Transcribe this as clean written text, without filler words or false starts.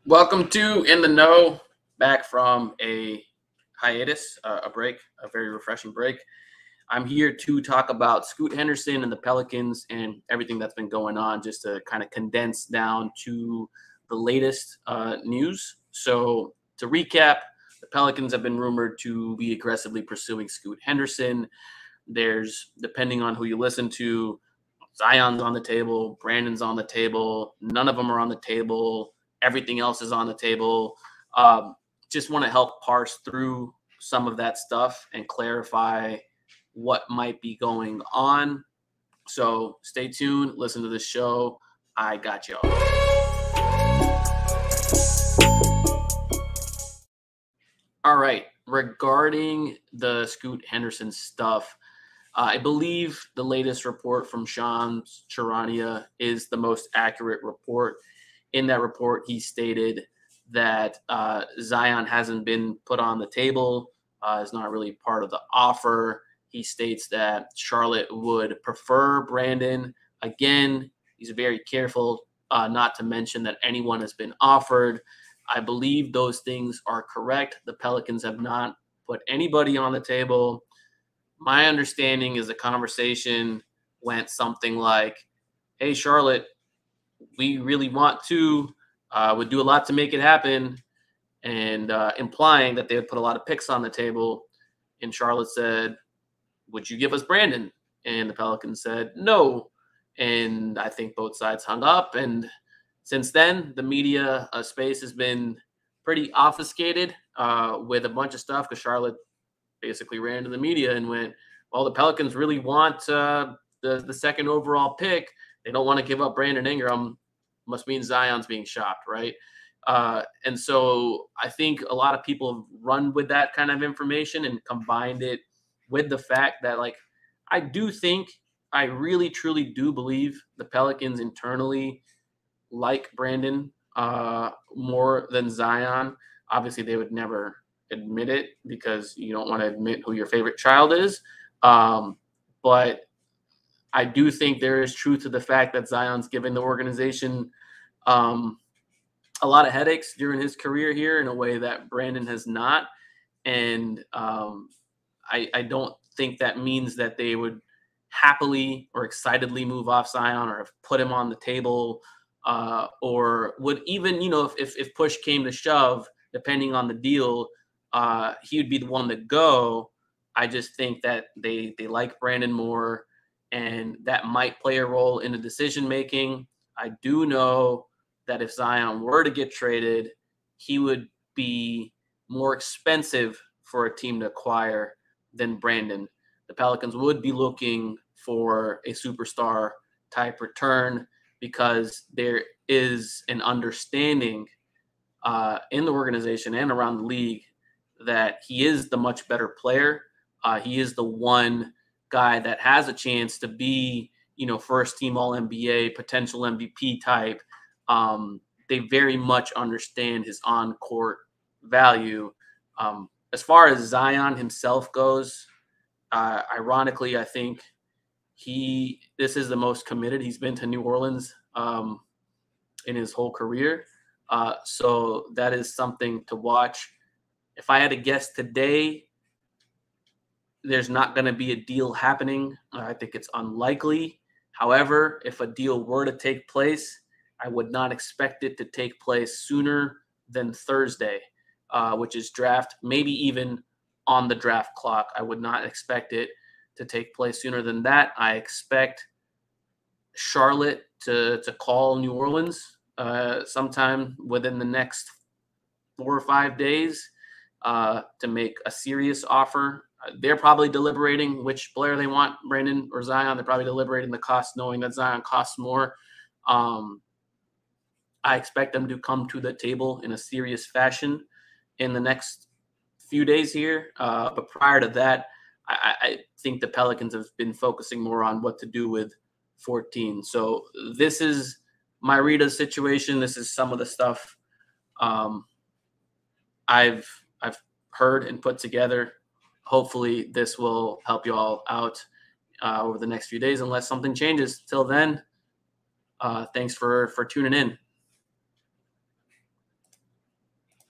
Welcome to In the Know, back from a hiatus, a break, a very refreshing break. I'm here to talk about Scoot Henderson and the Pelicans and everything that's been going on, just to kind of condense down to the latest news. So, to recap, the Pelicans have been rumored to be aggressively pursuing Scoot Henderson. There's, depending on who you listen to, Zion's on the table, Brandon's on the table, none of them are on the table, everything else is on the table. Just want to help parse through some of that stuff and clarify what might be going on. So stay tuned, listen to the show. I got y'all. All right. Regarding the Scoot Henderson stuff, I believe the latest report from Sean Charania is the most accurate report. In that report, he stated that Zion hasn't been put on the table, is not really part of the offer. He states that Charlotte would prefer Brandon. Again, he's very careful not to mention that anyone has been offered. I believe those things are correct. The Pelicans have not put anybody on the table. My understanding is the conversation went something like, hey, Charlotte, we really want to, would do a lot to make it happen, and implying that they would put a lot of picks on the table. And Charlotte said, would you give us Brandon? And the Pelicans said, no. And I think both sides hung up. And since then, the media space has been pretty obfuscated with a bunch of stuff because Charlotte basically ran to the media and went, well, the Pelicans really want the second overall pick. They don't want to give up Brandon Ingram. Must mean Zion's being shopped, right? And so I think a lot of people have run with that kind of information and combined it with the fact that, like, I really, truly do believe the Pelicans internally like Brandon more than Zion. Obviously, they would never admit it because you don't want to admit who your favorite child is. But I do think there is truth to the fact that Zion's given the organization a lot of headaches during his career here in a way that Brandon has not. And I don't think that means that they would happily or excitedly move off Zion or have put him on the table or would even, if push came to shove, depending on the deal, he would be the one to go. I just think that they like Brandon more, and that might play a role in the decision making. I do know that if Zion were to get traded, he would be more expensive for a team to acquire than Brandon. The Pelicans would be looking for a superstar type return because there is an understanding in the organization and around the league that he is the much better player. He is the one guy that has a chance to be, first team All NBA, potential MVP type. They very much understand his on court value. As far as Zion himself goes, ironically, I think this is the most committed he's been to New Orleans in his whole career. So that is something to watch. If I had to guess today, there's not going to be a deal happening. I think it's unlikely. However, if a deal were to take place, I would not expect it to take place sooner than Thursday, which is draft, maybe even on the draft clock. I would not expect it to take place sooner than that. I expect Charlotte to call New Orleans sometime within the next 4 or 5 days to make a serious offer. They're probably deliberating which player they want, Brandon or Zion. They're probably deliberating the cost, knowing that Zion costs more. I expect them to come to the table in a serious fashion in the next few days here. But prior to that, I think the Pelicans have been focusing more on what to do with 14. So this is my read of the situation. This is some of the stuff I've heard and put together. Hopefully this will help you all out over the next few days, unless something changes. Till then, thanks for tuning in.